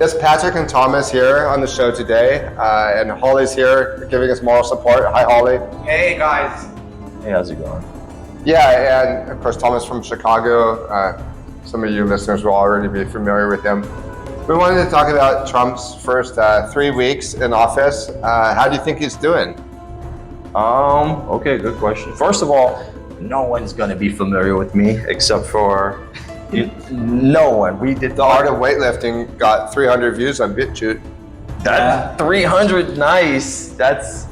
It's Patrick and Thomas here on the show today, and Holly's here giving us moral support. Hi, Holly. Hey, guys. Hey, how's it going? Yeah, and of course, Thomas from Chicago. Some of you listeners will already be familiar with him. We wanted to talk about Trump's first 3 weeks in office. How do you think he's doing? Okay, good question. First of all, no one's gonna be familiar with me except for no one. We did The Art of Weightlifting got 300 views on BitChute. That's 300. Nice. That's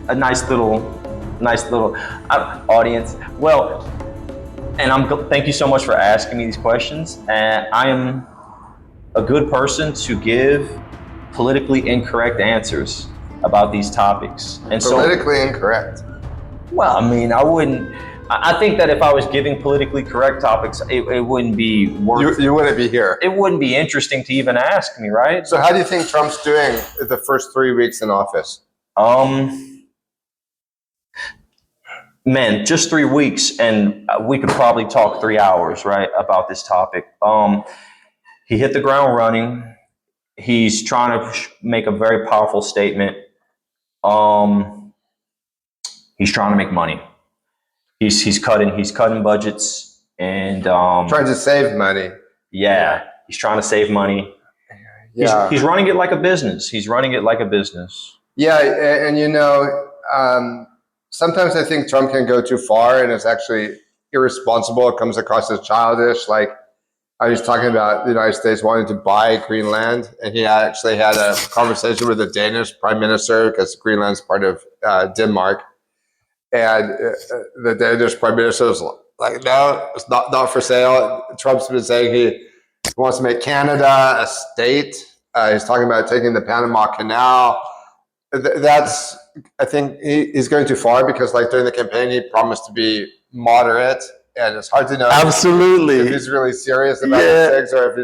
a nice little audience. Well, and thank you so much for asking me these questions. And I am a good person to give politically incorrect answers about these topics. And politically incorrect. Well, I mean, I think that if I was giving politically correct topics, it wouldn't be worth. You wouldn't be here. It wouldn't be interesting to even ask me, right? So how do you think Trump's doing the first 3 weeks in office? Man, just 3 weeks, and we could probably talk 3 hours, right, about this topic. He hit the ground running. He's trying to make a very powerful statement. He's trying to make money. He's cutting budgets and trying to save money. Yeah, he's trying to save money. Yeah, he's running it like a business. Yeah, and sometimes I think Trump can go too far, and it's actually irresponsible. It comes across as childish. Like I was talking about the United States wanting to buy Greenland, and he actually had a conversation with the Danish prime minister because Greenland's part of Denmark. And the Danish prime minister was like, no, it's not for sale. Trump's been saying he wants to make Canada a state. He's talking about taking the Panama Canal. I think he's going too far because like during the campaign, he promised to be moderate. And it's hard to know Absolutely. if he's really serious about these things or if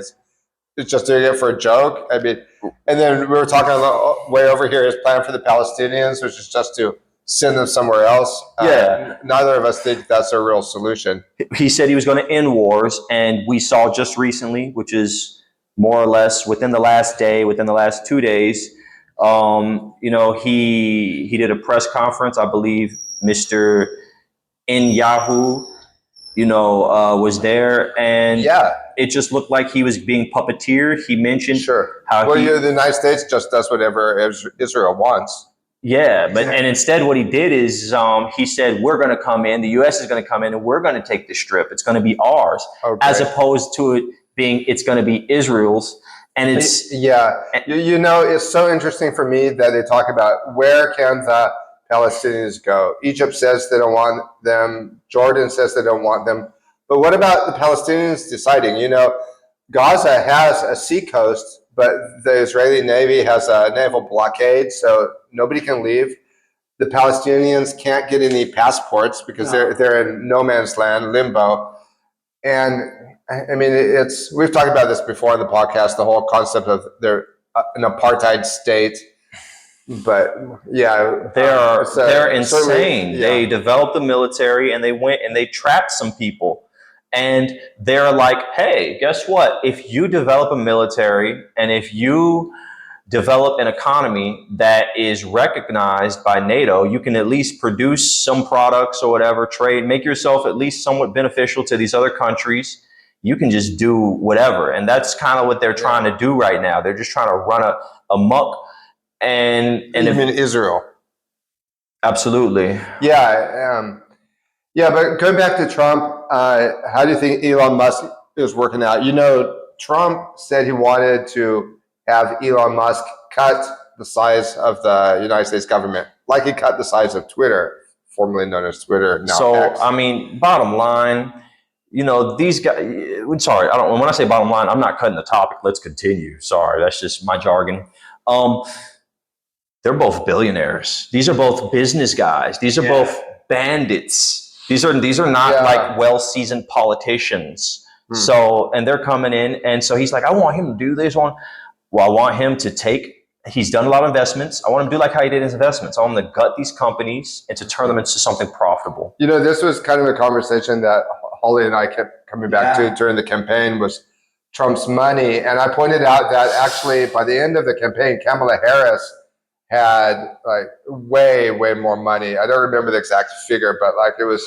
he's just doing it for a joke. I mean, and then we were talking way over here, his plan for the Palestinians, which is just to send them somewhere else. Neither of us think that's a real solution. He said he was going to end wars, and we saw just recently, which is more or less within the last 2 days, he did a press conference. I believe Mr. Netanyahu, was there, and it just looked like he was being puppeteered. He mentioned how the United States just does whatever Israel wants. Yeah, and instead what he did is he said, we're going to come in, the U.S. is going to come in, and we're going to take the Strip. It's going to be ours, as opposed to it being, it's going to be Israel's. And it's... Yeah, it's so interesting for me that they talk about where can the Palestinians go. Egypt says they don't want them. Jordan says they don't want them. But what about the Palestinians deciding? Gaza has a sea coast, but the Israeli Navy has a naval blockade, so nobody can leave. The Palestinians can't get any passports because they're in no man's land, limbo. And I mean, we've talked about this before on the podcast, the whole concept of they're an apartheid state. But yeah, they're insane. They developed the military and they went and they trapped some people. And they're like, hey, guess what? If you develop a military and if you develop an economy that is recognized by NATO, you can at least produce some products or whatever, trade, make yourself at least somewhat beneficial to these other countries. You can just do whatever. And that's kind of what they're trying to do right now. They're just trying to run a muck. And you mean Israel? Absolutely. Yeah. But going back to Trump, how do you think Elon Musk is working out? Trump said he wanted to have Elon Musk cut the size of the United States government, like he cut the size of Twitter, formerly known as Twitter, now X. I mean, bottom line, these guys, sorry, when I say bottom line, I'm not cutting the topic. Let's continue. Sorry, that's just my jargon. They're both billionaires. These are both business guys. These are both bandits. These are not like well-seasoned politicians. So, and they're coming in. And so he's like, I want him to do this one. Well, I want him to he's done a lot of investments. I want him to do like how he did his investments. I want him to gut these companies and to turn them into something profitable. This was kind of a conversation that Holly and I kept coming back to during the campaign was Trump's money. And I pointed out that actually by the end of the campaign, Kamala Harris had like way more money. I don't remember the exact figure, but like it was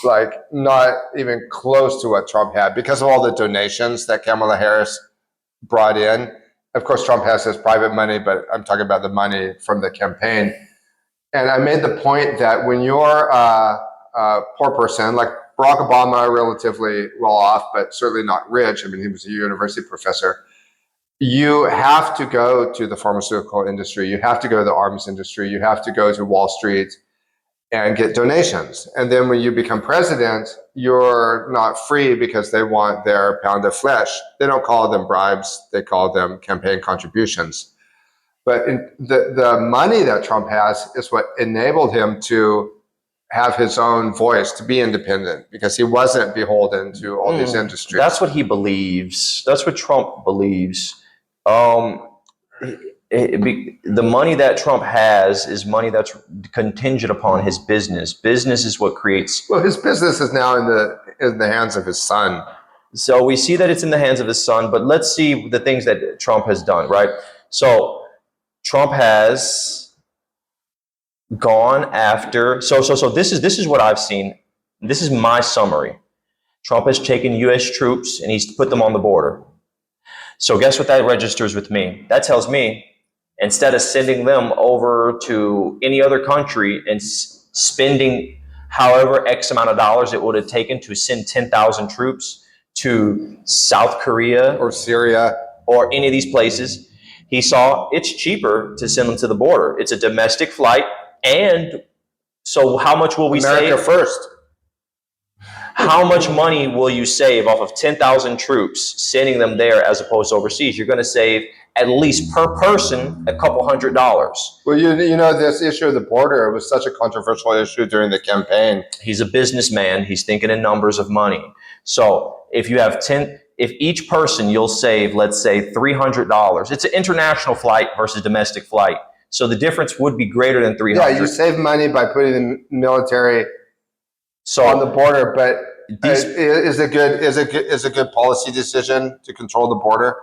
like not even close to what Trump had because of all the donations that Kamala Harris brought in. Of course, Trump has his private money, but I'm talking about the money from the campaign. And I made the point that when you're a poor person, like Barack Obama, relatively well off, but certainly not rich. I mean, he was a university professor. You have to go to the pharmaceutical industry. You have to go to the arms industry. You have to go to Wall Street and get donations. And then when you become president, you're not free because they want their pound of flesh. They don't call them bribes. They call them campaign contributions. But the money that Trump has is what enabled him to have his own voice, to be independent, because he wasn't beholden to all these industries. That's what he believes. That's what Trump believes. The money that Trump has is money that's contingent upon his business. Business is what creates. Well, his business is now in the hands of his son. So we see that it's in the hands of his son, but let's see the things that Trump has done, right? So Trump has gone after. So this is what I've seen. This is my summary. Trump has taken U.S. troops and he's put them on the border. So guess what that registers with me? That tells me instead of sending them over to any other country and spending however X amount of dollars it would have taken to send 10,000 troops to South Korea or Syria or any of these places, he saw it's cheaper to send them to the border. It's a domestic flight. And so how much will we save? America first. How much money will you save off of 10,000 troops sending them there as opposed to overseas? You're going to save at least per person a couple $100. Well, you know, this issue of the border, it was such a controversial issue during the campaign. He's a businessman. He's thinking in numbers of money. So if you have if each person you'll save, let's say $300, it's an international flight versus domestic flight. So the difference would be greater than 300. Yeah, you save money by putting the military on the border, but is a good policy decision to control the border?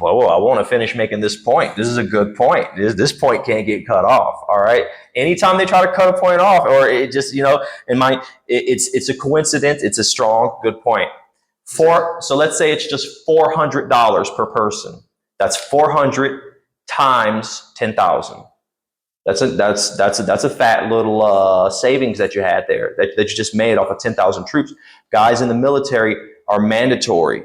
Well, I want to finish making this point. This is a good point. This point can't get cut off. All right. Anytime they try to cut a point off, or it just, it's a coincidence. It's a strong, good point. So let's say it's just $400 per person. That's 400 times 10,000. That's a fat little savings that you had there that you just made off of 10,000 troops. Guys in the military are mandatory.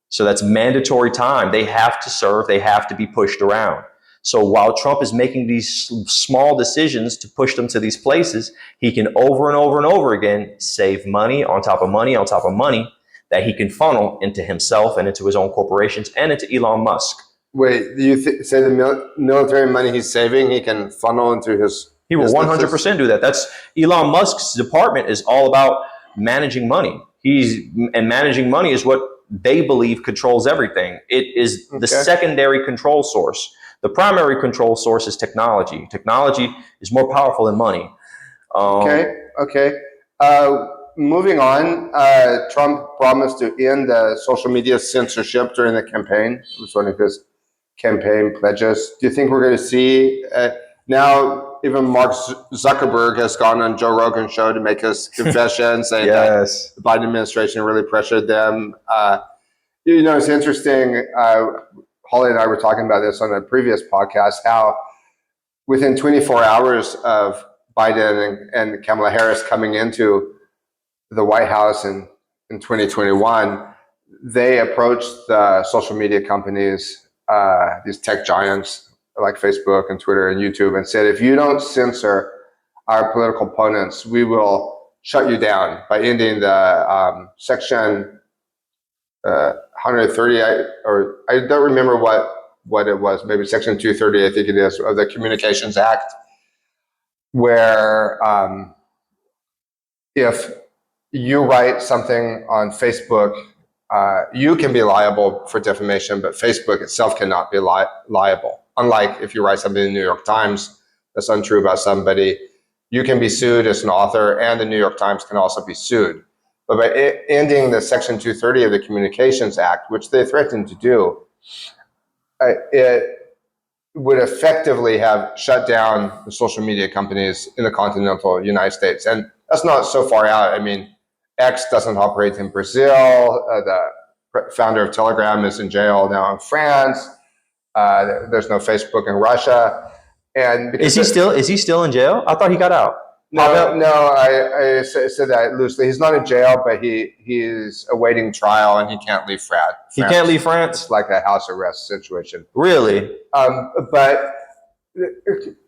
So that's mandatory time. They have to serve. They have to be pushed around. So while Trump is making these small decisions to push them to these places, he can over and over and over again save money on top of money on top of money that he can funnel into himself and into his own corporations and into Elon Musk. Wait, do you say the military money he's saving, he can funnel into his... He will 100% do that. That's Elon Musk's department is all about managing money. And managing money is what they believe controls everything. It is the secondary control source. The primary control source is technology. Technology is more powerful than money. Okay. Moving on, Trump promised to end social media censorship during the campaign. It was one of his campaign pledges. Do you think we're going to see now even Mark Zuckerberg has gone on Joe Rogan's show to make his confession saying that the Biden administration really pressured them. It's interesting. Holly and I were talking about this on a previous podcast, how within 24 hours of Biden and Kamala Harris coming into the White House in 2021, they approached the social media companies, these tech giants like Facebook and Twitter and YouTube, and said, if you don't censor our political opponents, we will shut you down by ending the section 130, or I don't remember what it was, maybe section 230, I think it is, of the Communications Act, where if you write something on Facebook, you can be liable for defamation, but Facebook itself cannot be liable. Unlike if you write something in the New York Times that's untrue about somebody, you can be sued as an author, and the New York Times can also be sued. but by ending the Section 230 of the Communications Act, which they threatened to do, it would effectively have shut down the social media companies in the continental United States. And that's not so far out. I mean, X doesn't operate in Brazil. The founder of Telegram is in jail now in France. There's no Facebook in Russia. And is he still in jail? I thought he got out. No, I said that loosely. He's not in jail, but he's awaiting trial and he can't leave France. He can't leave France? It's like a house arrest situation. Really? But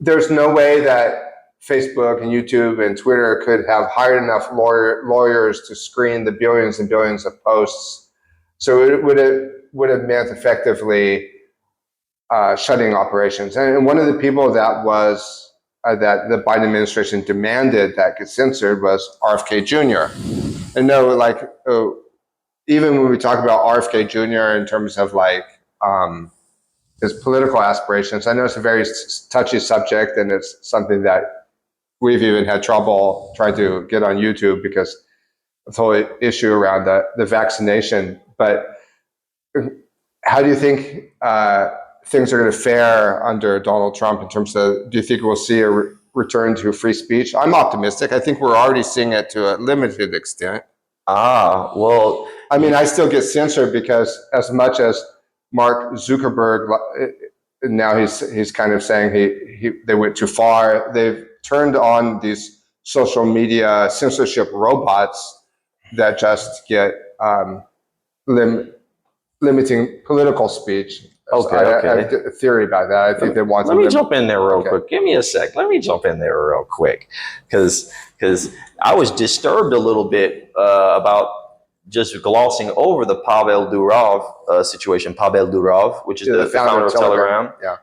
there's no way that Facebook and YouTube and Twitter could have hired enough lawyers to screen the billions and billions of posts. So it would have meant effectively shutting operations. And one of the people that was that the Biden administration demanded that get censored was RFK Jr. And no, like even when we talk about RFK Jr. in terms of like his political aspirations, I know it's a very touchy subject, and it's something that we've even had trouble trying to get on YouTube because of the whole issue around the vaccination. But how do you think things are going to fare under Donald Trump in terms of, do you think we'll see a return to free speech? I'm optimistic. I think we're already seeing it to a limited extent. Well, I mean, I still get censored because as much as Mark Zuckerberg, now he's kind of saying they went too far. They've turned on these social media censorship robots that just get limiting political speech. Okay. I have a theory about that. I think they want. Let me jump in there real quick. Give me a sec. Let me jump in there real quick, because I was disturbed a little bit about just glossing over the Pavel Durov situation. Pavel Durov, which is the founder of Telegram. Yeah.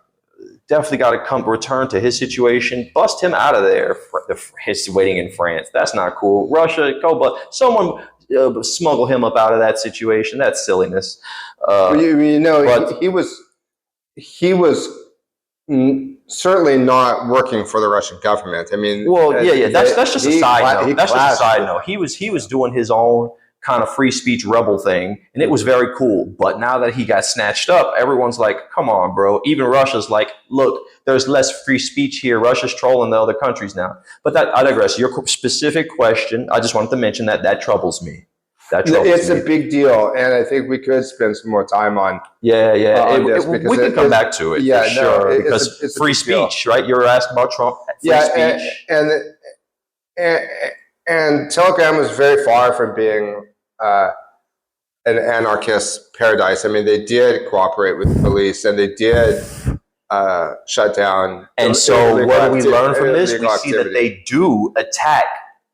Definitely got to return to his situation. Bust him out of there. He's waiting in France. That's not cool. Russia, someone smuggle him up out of that situation. That's silliness. He was certainly not working for the Russian government. I mean, that's just a side note. That's just a side note. He was doing his own kind of free speech rebel thing, and it was very cool. But now that he got snatched up, everyone's like, come on, bro. Even Russia's like, look, there's less free speech here. Russia's trolling the other countries now. But I digress. Your specific question, I just wanted to mention that troubles me. It's a big deal, and I think we could spend some more time on. We can come back to it. Yeah, sure. Because it's free speech, right? You're asking about Trump. Free speech, and Telegram was very far from being an anarchist paradise. I mean, they did cooperate with the police, and they did shut down. And so, what do we learn from this? We see that they do attack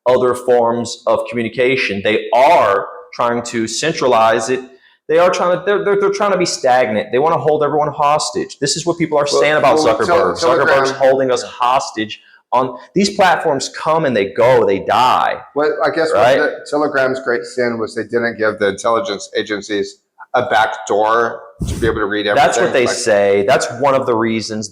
other forms of communication. They are trying to centralize it. They're trying to be stagnant. They want to hold everyone hostage. This is what people are saying about Zuckerberg. Zuckerberg's holding us hostage. On these platforms come and they go, they die. Well, I guess what Telegram's great sin was they didn't give the intelligence agencies a back door to be able to read everything. That's what they say. That's one of the reasons.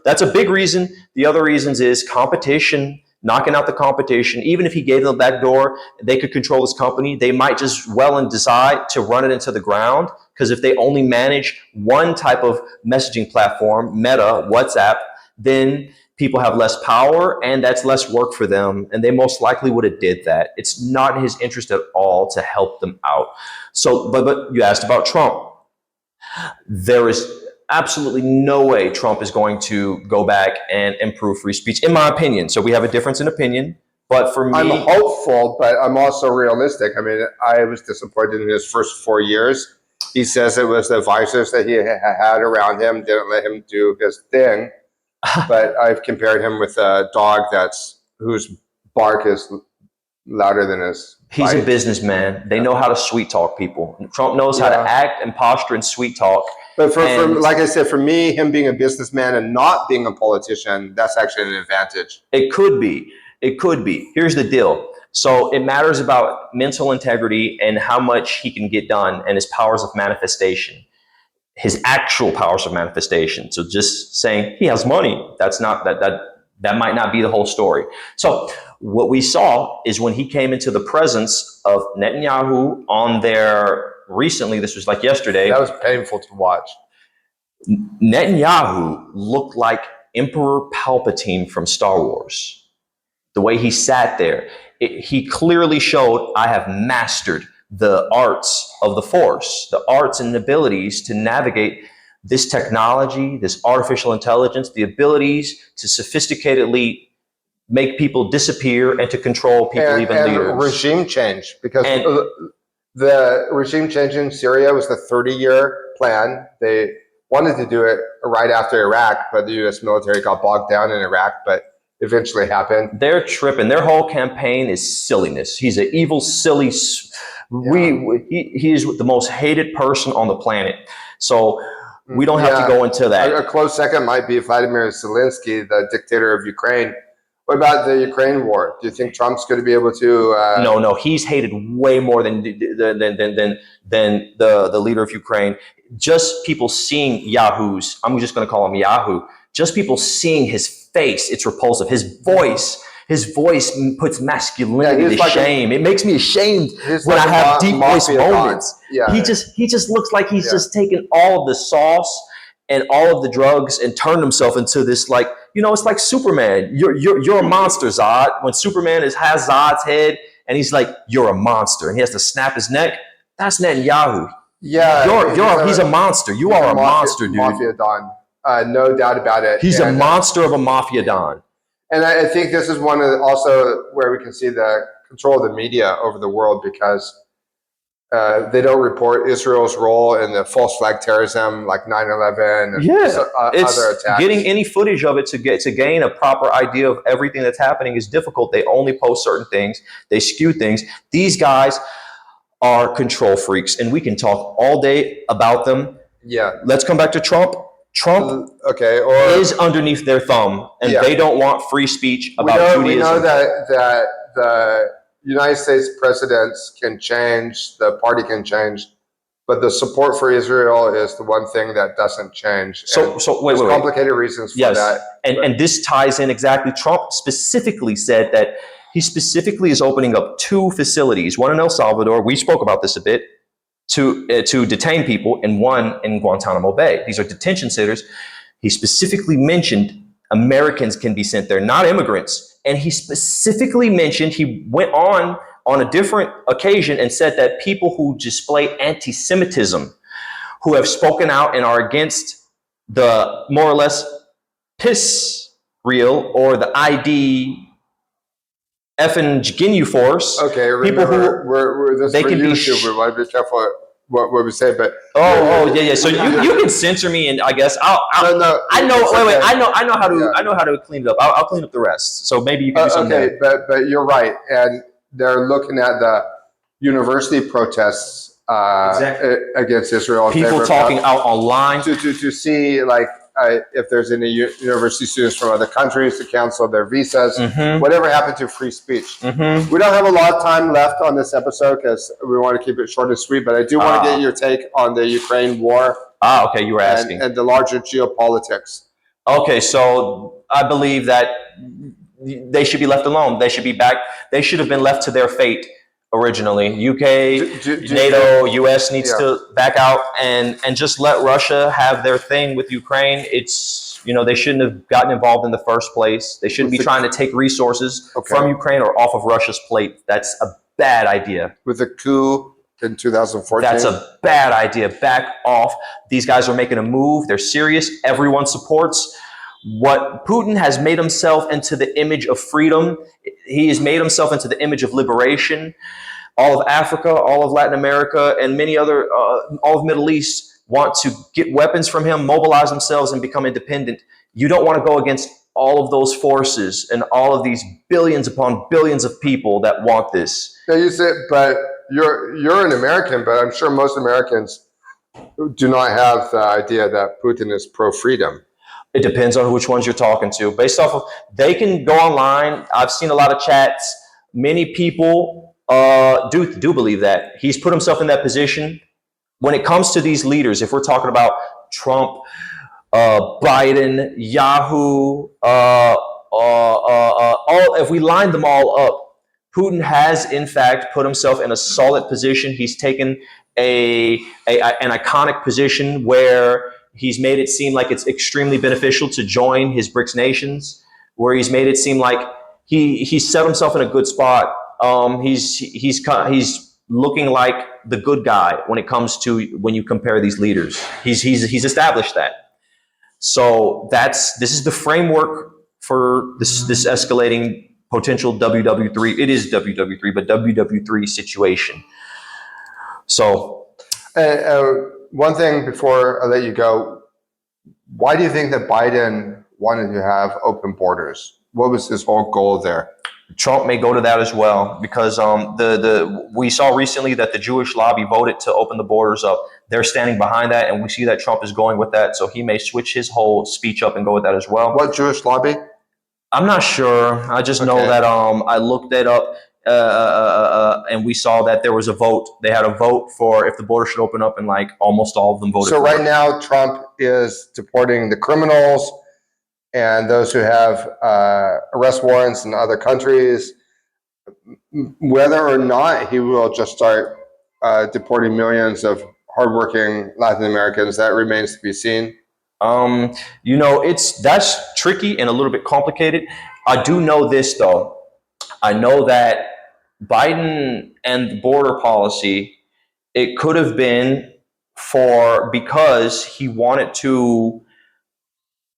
That's a big reason. The other reasons is competition. Knocking out the competition. Even if he gave them the back door, they could control his company. They might just decide to run it into the ground, because if they only manage one type of messaging platform, Meta, WhatsApp, then people have less power and that's less work for them. And they most likely would have did that. It's not in his interest at all to help them out. So, but you asked about Trump. There is absolutely no way Trump is going to go back and improve free speech, in my opinion. So we have a difference in opinion. But for me, I'm hopeful, but I'm also realistic. I mean, I was disappointed in his first 4 years. He says it was the advisors that he had around him didn't let him do his thing. But I've compared him with a dog whose bark is louder than his bite. He's a businessman. They know how to sweet talk people. Trump knows how to act and posture and sweet talk. But for like I said, for me, him being a businessman and not being a politician, that's actually an advantage. It could be. Here's the deal. So it matters about mental integrity and how much he can get done and his powers of manifestation, his actual powers of manifestation. So just saying he has money, that's not that might not be the whole story. So what we saw is when he came into the presence of Netanyahu on their recently, this was like yesterday. That was painful to watch. Netanyahu looked like Emperor Palpatine from Star Wars. The way he sat there, he clearly showed, I have mastered the arts of the Force, the arts and abilities to navigate this technology, this artificial intelligence, the abilities to sophisticatedly make people disappear and to control people, even leaders. Regime change, because the regime change in Syria was the 30-year plan. They wanted to do it right after Iraq, but the U.S. military got bogged down in Iraq, but eventually happened. They're tripping. Their whole campaign is silliness. He's an evil, silly. He is the most hated person on the planet. So we don't have to go into that. A close second might be Vladimir Zelensky, the dictator of Ukraine. What about the Ukraine war? Do you think Trump's going to be able to? No. He's hated way more than the leader of Ukraine. Just people seeing Yahoos. I'm just going to call him Yahoo. Just people seeing his face. It's repulsive. His voice puts masculinity to shame. It makes me ashamed when I have deep voice moments. Yeah. He just looks like he's just taken all of the sauce and all of the drugs and turned himself into this, like, it's like Superman. You're a monster, Zod. When Superman has Zod's head and he's like, you're a monster, and he has to snap his neck, that's Netanyahu. Yeah. He's a monster. You are a monster, dude. Mafia Don. No doubt about it. He's a monster of a Mafia Don. And I think this is one of also where we can see the control of the media over the world, because they don't report Israel's role in the false flag terrorism like 9/11 and other attacks. Getting any footage of it to gain a proper idea of everything that's happening is difficult. They only post certain things. They skew things. These guys are control freaks, and we can talk all day about them. Yeah. Let's come back to Trump. Trump is underneath their thumb, and they don't want free speech about Judaism. We know that the United States presidents can change, the party can change, but the support for Israel is the one thing that doesn't change. So wait. Complicated reasons for that. And this ties in exactly. Trump specifically said that he specifically is opening up 2 facilities, one in El Salvador, we spoke about this a bit, to detain people, and one in Guantanamo Bay. These are detention centers. He specifically mentioned Americans can be sent there, not immigrants. And he specifically mentioned, he went on a different occasion and said that people who display anti-Semitism, who have spoken out and are against the more or less piss real or the ID effing Ginu force. Okay, remember, people who they can be we want to be careful what we say, but yeah. So you can censor me, and I guess I know how to clean it up. I'll clean up the rest. So maybe you can do something. Okay, but you're right, and they're looking at the university protests against Israel. People talking out online to see like. If there's any university students from other countries to cancel their visas, whatever happened to free speech. We don't have a lot of time left on this episode because we want to keep it short and sweet, but I do want to get your take on the Ukraine war. Okay, you were asking. And the larger geopolitics. Okay, so I believe that they should be left alone. They should be back. They should have been left to their fate originally. UK, NATO, US needs to back out and just let Russia have their thing with Ukraine. It's, they shouldn't have gotten involved in the first place. They shouldn't be trying to take resources from Ukraine or off of Russia's plate. That's a bad idea. With the coup in 2014? That's a bad idea. Back off. These guys are making a move. They're serious. Everyone supports what Putin has made himself into the image of freedom. He has made himself into the image of liberation. All of Africa, all of Latin America, and many other, all of Middle East want to get weapons from him, mobilize themselves, and become independent. You don't want to go against all of those forces and all of these billions upon billions of people that want this. Yeah, you said, but you're an American, but I'm sure most Americans do not have the idea that Putin is pro-freedom. It depends on which ones you're talking to. Based off of, they can go online. I've seen a lot of chats. Many people do believe that. He's put himself in that position. When it comes to these leaders, if we're talking about Trump, Biden, Yahoo, if we line them all up, Putin has in fact put himself in a solid position. He's taken an iconic position where he's made it seem like it's extremely beneficial to join his BRICS nations, where he's made it seem like he's set himself in a good spot. He's looking like the good guy when it comes to when you compare these leaders. He's established that. So this is the framework for this escalating potential WW3. It is WW3, but WW3 situation. So, one thing before I let you go, why do you think that Biden wanted to have open borders? What was his whole goal there? Trump may go to that as well, because we saw recently that the Jewish lobby voted to open the borders up. They're standing behind that, and we see that Trump is going with that. So he may switch his whole speech up and go with that as well. What Jewish lobby? I'm not sure. I just know that I looked it up, and we saw that there was a vote. They had a vote for if the border should open up, and like almost all of them voted. So for right it. now, Trump is deporting the criminals and those who have arrest warrants in other countries. Whether or not he will just start deporting millions of hardworking Latin Americans, that remains to be seen. That's tricky and a little bit complicated. I do know this though. I know that Biden and the border policy, it could have been because he wanted to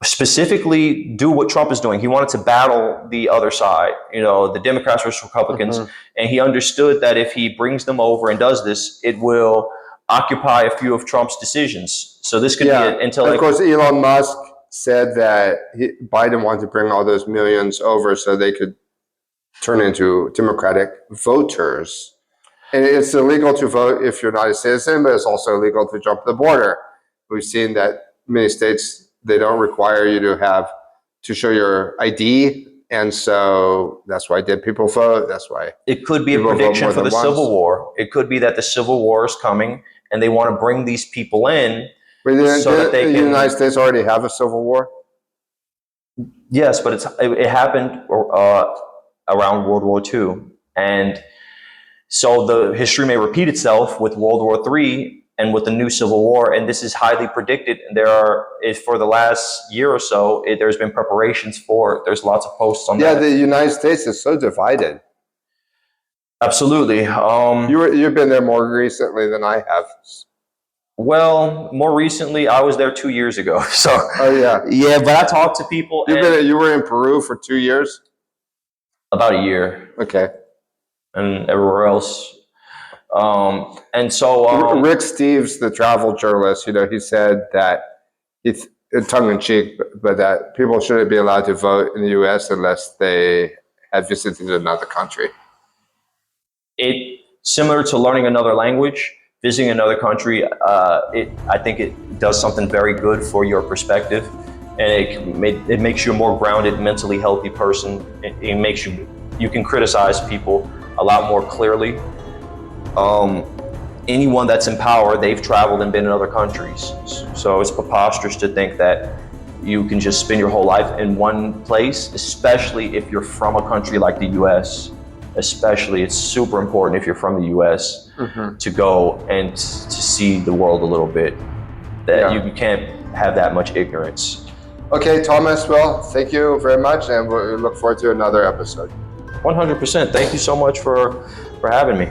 specifically do what Trump is doing. He wanted to battle the other side, the Democrats versus Republicans. Mm-hmm. And he understood that if he brings them over and does this, it will occupy a few of Trump's decisions. So this could be until. Of course, Elon Musk said that Biden wanted to bring all those millions over so they could turn into Democratic voters. And it's illegal to vote if you're not a citizen, but it's also illegal to jump the border. We've seen that many states, they don't require you to show your ID. And so that's why dead people vote. That's why it could be a prediction for the Civil War. It could be that the Civil War is coming and they want to bring these people in. So the United States already have a civil war? Yes, but it happened around World War II. And so the history may repeat itself with World War III and with the new Civil War. And this is highly predicted. For the last year or so, there's been preparations for it. There's lots of posts on that. Yeah, the United States is so divided. Absolutely. You've been there more recently than I have. Well, more recently, I was there 2 years ago. So. Oh yeah. Yeah, but I talked to people. You were in Peru for 2 years? About a year. Okay. And everywhere else. And so Rick Steves, the travel journalist, he said that tongue in cheek, but that people shouldn't be allowed to vote in the U.S. unless they had visited another country. Similar to learning another language. Visiting another country, I think it does something very good for your perspective, and it makes you a more grounded, mentally healthy person. It makes you can criticize people a lot more clearly. Anyone that's in power, they've traveled and been in other countries, so it's preposterous to think that you can just spend your whole life in one place, especially if you're from a country like the U.S. Especially, it's super important if you're from the U.S. To go and to see the world a little bit. You can't have that much ignorance. Okay, Thomas, well, thank you very much, and we look forward to another episode. 100%. Thank you so much for having me.